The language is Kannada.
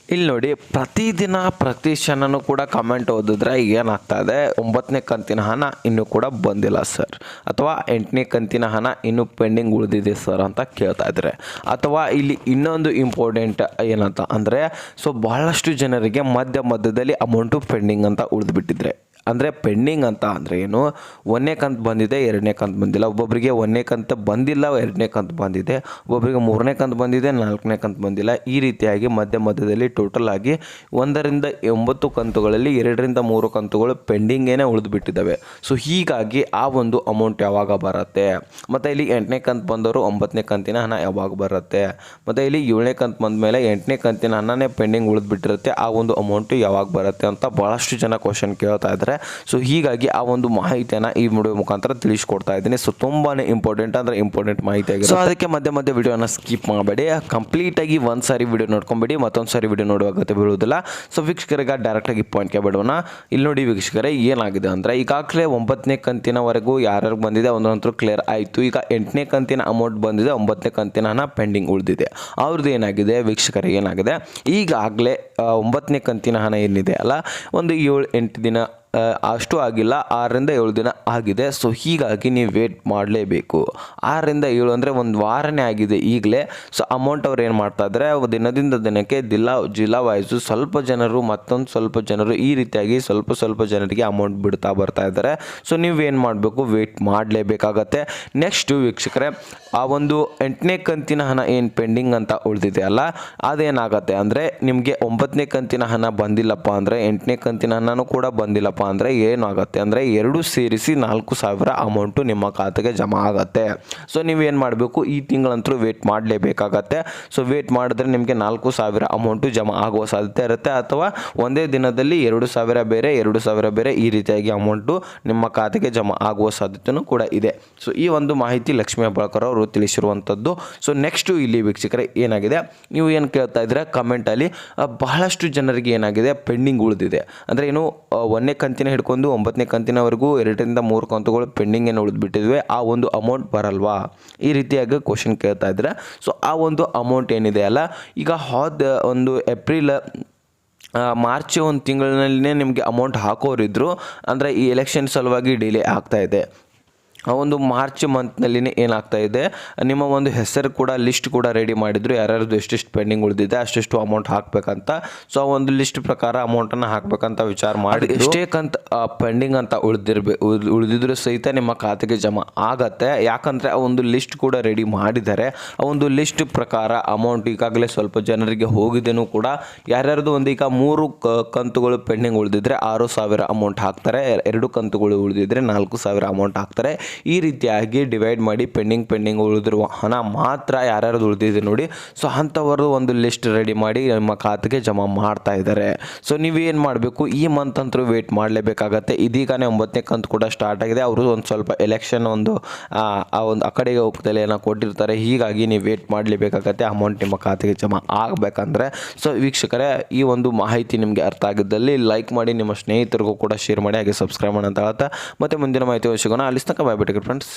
ಇಲ್ಲಿ ನೋಡಿ, ಪ್ರತಿದಿನ ಪ್ರತಿ ಕ್ಷಣನೂ ಕೂಡ ಕಮೆಂಟ್ ಓದಿದ್ರೆ ಏನಾಗ್ತಾ ಇದೆ, 9ನೇ ಕಂತಿನ ಹಣ ಇನ್ನೂ ಕೂಡ ಬಂದಿಲ್ಲ ಸರ್, ಅಥವಾ 8ನೇ ಕಂತಿನ ಹಣ ಇನ್ನೂ ಪೆಂಡಿಂಗ್ ಉಳಿದಿದೆ ಸರ್ ಅಂತ ಕೇಳ್ತಾ ಇದ್ದಾರೆ. ಅಥವಾ ಇಲ್ಲಿ ಇನ್ನೊಂದು ಇಂಪಾರ್ಟೆಂಟ್ ಏನಂತ ಅಂದರೆ, ಭಾಳಷ್ಟು ಜನರಿಗೆ ಮಧ್ಯದಲ್ಲಿ ಅಮೌಂಟು ಪೆಂಡಿಂಗ್ ಅಂತ ಉಳಿದುಬಿಟ್ಟಿದ್ರೆ, ಅಂದರೆ ಪೆಂಡಿಂಗ್ ಅಂತ ಅಂದರೆ ಏನು, 1ನೇ ಕಂತು ಬಂದಿದೆ, 2ನೇ ಕಂತು ಬಂದಿಲ್ಲ, ಒಬ್ಬೊಬ್ಬರಿಗೆ 1ನೇ ಕಂತು ಬಂದಿಲ್ಲ, 2ನೇ ಕಂತು ಬಂದಿದೆ, ಒಬ್ಬೊಬ್ಬರಿಗೆ 3ನೇ ಕಂತು ಬಂದಿದೆ, 4ನೇ ಕಂತು ಬಂದಿಲ್ಲ. ಈ ರೀತಿಯಾಗಿ ಮಧ್ಯದಲ್ಲಿ ಟೋಟಲ್ ಆಗಿ 1ರಿಂದ 9 ಕಂತುಗಳಲ್ಲಿ 2ರಿಂದ 3 ಕಂತುಗಳು ಪೆಂಡಿಂಗೇನೆ ಉಳಿದುಬಿಟ್ಟಿದ್ದಾವೆ. ಸೊ ಹೀಗಾಗಿ ಆ ಒಂದು ಅಮೌಂಟ್ ಯಾವಾಗ ಬರುತ್ತೆ, ಮತ್ತು ಇಲ್ಲಿ 8ನೇ ಕಂತು ಬಂದವರು 9ನೇ ಕಂತಿನ ಹಣ ಯಾವಾಗ ಬರುತ್ತೆ, ಮತ್ತು ಇಲ್ಲಿ 7ನೇ ಕಂತು ಬಂದ ಮೇಲೆ 8ನೇ ಕಂತಿನ ಹಣನೇ ಪೆಂಡಿಂಗ್ ಉಳಿದುಬಿಟ್ಟಿರುತ್ತೆ, ಆ ಒಂದು ಅಮೌಂಟು ಯಾವಾಗ ಬರುತ್ತೆ ಅಂತ ಭಾಳಷ್ಟು ಜನ ಕ್ವಶನ್ ಕೇಳ್ತಾ ಇದ್ದಾರೆ. ಸೊ ಹೀಗಾಗಿ ಆ ಒಂದು ಮಾಹಿತಿಯನ್ನು ಈ ವಿಡಿಯೋ ಮುಖಾಂತರ ತಿಳಿಸ್ಕೊಡ್ತಾ ಇದ್ದೀನಿ. ಸೊ ತುಂಬಾ ಇಂಪಾರ್ಟೆಂಟ್ ಮಾಹಿತಿ ಆಗಿದೆ. ಸೊ ಅದಕ್ಕೆ ಮಧ್ಯೆ ವಿಡಿಯೋನ ಸ್ಕಿಪ್ ಮಾಡಬೇಡಿ, ಕಂಪ್ಲೀಟಾಗಿ ಒಂದು ಸಾರಿ ವಿಡಿಯೋ ನೋಡ್ಕೊಂಬೇಡಿ, ಮತ್ತೊಂದು ಸಾರಿ ವಿಡಿಯೋ ನೋಡುವ ಅಗತ್ಯ ಬೀಳುವುದಿಲ್ಲ. ಸೊ ವೀಕ್ಷಕರಿಗೆ ಡೈರೆಕ್ಟಾಗಿ ಪಾಯಿಂಟ್ಗೆ ಬಿಡೋಣ. ಇಲ್ಲಿ ನೋಡಿ ವೀಕ್ಷಕರೇ, ಏನಾಗಿದೆ ಅಂದರೆ ಈಗಾಗಲೇ 9ನೇ ಕಂತಿನವರೆಗೂ ಯಾರ್ಯಾರು ಬಂದಿದೆ ಒಂದಂತೂ ಕ್ಲಿಯರ್ ಆಯಿತು. ಈಗ 8ನೇ ಕಂತಿನ ಅಮೌಂಟ್ ಬಂದಿದೆ, 9ನೇ ಕಂತಿನ ಹಣ ಪೆಂಡಿಂಗ್ ಉಳಿದಿದೆ. ಅವ್ರದ್ದು ಏನಾಗಿದೆ ವೀಕ್ಷಕರಿಗೆ, ಏನಾಗಿದೆ ಈಗಾಗಲೇ 9ನೇ ಕಂತಿನ ಹಣ ಏನಿದೆ ಅಲ್ಲ, ಒಂದು 7-8 ದಿನ ಅಷ್ಟು ಆಗಿಲ್ಲ, 6ರಿಂದ 7 ದಿನ ಆಗಿದೆ. ಸೊ ಹೀಗಾಗಿ ನೀವು ವೇಟ್ ಮಾಡಲೇಬೇಕು. 6ರಿಂದ 7 ಅಂದರೆ ಒಂದು ವಾರನೇ ಆಗಿದೆ ಈಗಲೇ. ಸೊ ಅಮೌಂಟ್ ಅವ್ರು ಏನು ಮಾಡ್ತಾ ಇದ್ದಾರೆ, ದಿನದಿಂದ ದಿನಕ್ಕೆ ಜಿಲ್ಲಾ ವೈಸು ಸ್ವಲ್ಪ ಜನರು ಮತ್ತೊಂದು ಸ್ವಲ್ಪ ಜನರು ಈ ರೀತಿಯಾಗಿ ಸ್ವಲ್ಪ ಜನರಿಗೆ ಅಮೌಂಟ್ ಬಿಡ್ತಾ ಬರ್ತಾ ಇದ್ದಾರೆ. ಸೊ ನೀವೇನು ಮಾಡಬೇಕು, ವೇಟ್ ಮಾಡಲೇಬೇಕಾಗತ್ತೆ. ನೆಕ್ಸ್ಟು ವೀಕ್ಷಕರೇ, ಆ ಒಂದು 8ನೇ ಕಂತಿನ ಹಣ ಏನು ಪೆಂಡಿಂಗ್ ಅಂತ ಉಳಿದಿದೆ ಅಲ್ಲ, ಅದೇನಾಗತ್ತೆ ಅಂದರೆ ನಿಮಗೆ 9ನೇ ಕಂತಿನ ಹಣ ಬಂದಿಲ್ಲಪ್ಪ ಅಂದರೆ 8ನೇ ಕಂತಿನ ಹಣನೂ ಕೂಡ ಬಂದಿಲ್ಲಪ್ಪ ಅಂದರೆ ಏನಾಗುತ್ತೆ ಅಂದರೆ 2 ಸೇರಿಸಿ 4,000 ಅಮೌಂಟು ನಿಮ್ಮ ಖಾತೆಗೆ ಜಮಾ ಆಗುತ್ತೆ. ಸೊ ನೀವೇನು ಮಾಡಬೇಕು, ಈ ತಿಂಗಳಂತರೂ ವೇಟ್ ಮಾಡಲೇಬೇಕಾಗತ್ತೆ. ಸೊ ವೇಟ್ ಮಾಡಿದ್ರೆ ನಿಮಗೆ 4,000 ಅಮೌಂಟು ಜಮಾ ಆಗುವ ಸಾಧ್ಯತೆ ಇರುತ್ತೆ, ಅಥವಾ ಒಂದೇ ದಿನದಲ್ಲಿ 2,000 ಬೇರೆ 2,000 ಬೇರೆ ಈ ರೀತಿಯಾಗಿ ಅಮೌಂಟು ನಿಮ್ಮ ಖಾತೆಗೆ ಜಮಾ ಆಗುವ ಸಾಧ್ಯತೆಯೂ ಕೂಡ ಇದೆ. ಸೊ ಈ ಒಂದು ಮಾಹಿತಿ ಲಕ್ಷ್ಮೀ ಹೆಬ್ಬಾಳ್ಕರ್ ಅವರು ತಿಳಿಸಿರುವಂಥದ್ದು. ಸೊ ನೆಕ್ಸ್ಟು ಇಲ್ಲಿ ವೀಕ್ಷಕರೇ ಏನಾಗಿದೆ, ನೀವು ಏನು ಕೇಳ್ತಾ ಇದ್ರೆ ಕಮೆಂಟಲ್ಲಿ, ಬಹಳಷ್ಟು ಜನರಿಗೆ ಏನಾಗಿದೆ ಪೆಂಡಿಂಗ್ ಉಳಿದಿದೆ ಅಂದರೆ ಏನು, 1ನೇ ಕಂತಿನ ಹಿಡ್ಕೊಂಡು 9ನೇ ಕಂತಿನವರೆಗೂ 2ರಿಂದ 3 ಕಂತುಗಳು ಪೆಂಡಿಂಗ್ ಏನು ಉಳಿದ್ಬಿಟ್ಟಿದ್ವಿ, ಆ ಒಂದು ಅಮೌಂಟ್ ಬರಲ್ವಾ, ಈ ರೀತಿಯಾಗಿ ಕ್ವಶನ್ ಕೇಳ್ತಾ ಇದ್ರೆ. ಸೊ ಆ ಒಂದು ಅಮೌಂಟ್ ಏನಿದೆ ಅಲ್ಲ, ಈಗ ಒಂದು ಮಾರ್ಚ್ ಒಂದು ತಿಂಗಳಿನಲ್ಲಿನೇ ನಿಮಗೆ ಅಮೌಂಟ್ ಹಾಕೋರಿದ್ರು, ಅಂದರೆ ಈ ಎಲೆಕ್ಷನ್ ಸಲುವಾಗಿ ಡಿಲೇ ಆಗ್ತಾ ಇದೆ. ಆ ಒಂದು ಮಾರ್ಚ್ ಮಂತ್ನಲ್ಲಿನೇ ಏನಾಗ್ತಾ ಇದೆ, ನಿಮ್ಮ ಒಂದು ಹೆಸರು ಕೂಡ ಲಿಸ್ಟ್ ಕೂಡ ರೆಡಿ ಮಾಡಿದ್ರು, ಯಾರ್ಯಾರ್ದು ಎಷ್ಟೆಷ್ಟು ಪೆಂಡಿಂಗ್ ಉಳಿದಿದೆ ಅಷ್ಟೆಷ್ಟು ಅಮೌಂಟ್ ಹಾಕಬೇಕಂತ. ಸೊ ಆ ಒಂದು ಲಿಸ್ಟ್ ಪ್ರಕಾರ ಅಮೌಂಟನ್ನು ಹಾಕಬೇಕಂತ ವಿಚಾರ ಮಾಡಿ, ಎಷ್ಟೇ ಕಂತ ಪೆಂಡಿಂಗ್ ಅಂತ ಉಳಿದಿದ್ರು ಸಹಿತ ನಿಮ್ಮ ಖಾತೆಗೆ ಜಮಾ ಆಗತ್ತೆ. ಯಾಕಂದರೆ ಆ ಒಂದು ಲಿಸ್ಟ್ ಕೂಡ ರೆಡಿ ಮಾಡಿದ್ದಾರೆ. ಆ ಒಂದು ಲಿಸ್ಟ್ ಪ್ರಕಾರ ಅಮೌಂಟ್ ಈಗಾಗಲೇ ಸ್ವಲ್ಪ ಜನರಿಗೆ ಹೋಗಿದ್ದೇನೂ ಕೂಡ. ಯಾರ್ಯಾರ್ದು ಒಂದು ಈಗ 3 ಕಂತುಗಳು ಪೆಂಡಿಂಗ್ ಉಳಿದಿದ್ರೆ 6,000 ಅಮೌಂಟ್ ಹಾಕ್ತಾರೆ, 2 ಕಂತುಗಳು ಉಳಿದಿದ್ರೆ 4,000 ಅಮೌಂಟ್ ಹಾಕ್ತಾರೆ. ಈ ರೀತಿಯಾಗಿ ಡಿವೈಡ್ ಮಾಡಿ ಪೆಂಡಿಂಗ್ ಉಳಿದಿರುವ ಹಣ ಮಾತ್ರ ಯಾರ್ಯಾರ್ದು ಉಳಿದಿದೆ ನೋಡಿ, ಸೊ ಅಂಥವ್ರದ್ದು ಒಂದು ಲಿಸ್ಟ್ ರೆಡಿ ಮಾಡಿ ನಿಮ್ಮ ಖಾತೆಗೆ ಜಮಾ ಮಾಡ್ತಾ ಇದ್ದಾರೆ. ಸೊ ನೀವೇನು ಮಾಡಬೇಕು, ಈ ಮಂತ್ ಅಂತೂ ವೇಟ್ ಮಾಡಲೇಬೇಕಾಗತ್ತೆ. ಇದೀಗನೇ 9ನೇ ಕಂತು ಕೂಡ ಸ್ಟಾರ್ಟ್ ಆಗಿದೆ. ಅವರು ಒಂದು ಸ್ವಲ್ಪ ಎಲೆಕ್ಷನ್ ಆ ಕಡೆಗೆ ಹೋಗ್ತಲೇ ಏನೋ ಕೊಟ್ಟಿರ್ತಾರೆ, ಹೀಗಾಗಿ ನೀವು ವೇಟ್ ಮಾಡಲೇಬೇಕಾಗತ್ತೆ ಅಮೌಂಟ್ ನಿಮ್ಮ ಖಾತೆಗೆ ಜಮಾ ಆಗಬೇಕಂದ್ರೆ. ಸೊ ವೀಕ್ಷಕರೇ, ಈ ಒಂದು ಮಾಹಿತಿ ನಿಮಗೆ ಅರ್ಥ ಆಗಿದ್ದಲ್ಲಿ ಲೈಕ್ ಮಾಡಿ, ನಿಮ್ಮ ಸ್ನೇಹಿತರಿಗೂ ಕೂಡ ಶೇರ್ ಮಾಡಿ, ಹಾಗೆ ಸಬ್ಸ್ಕ್ರೈಬ್ ಮಾಡಿ ಅಂತ ಹೇಳ್ತಾ ಮತ್ತೆ ಮುಂದಿನ ಮಾಹಿತಿ ಸಿಗೋಣ. ಅಲ್ಲಿ ತನಕ ಬೈ ಬಿಟ್ಟು ಫ್ರೆಂಡ್ಸ್.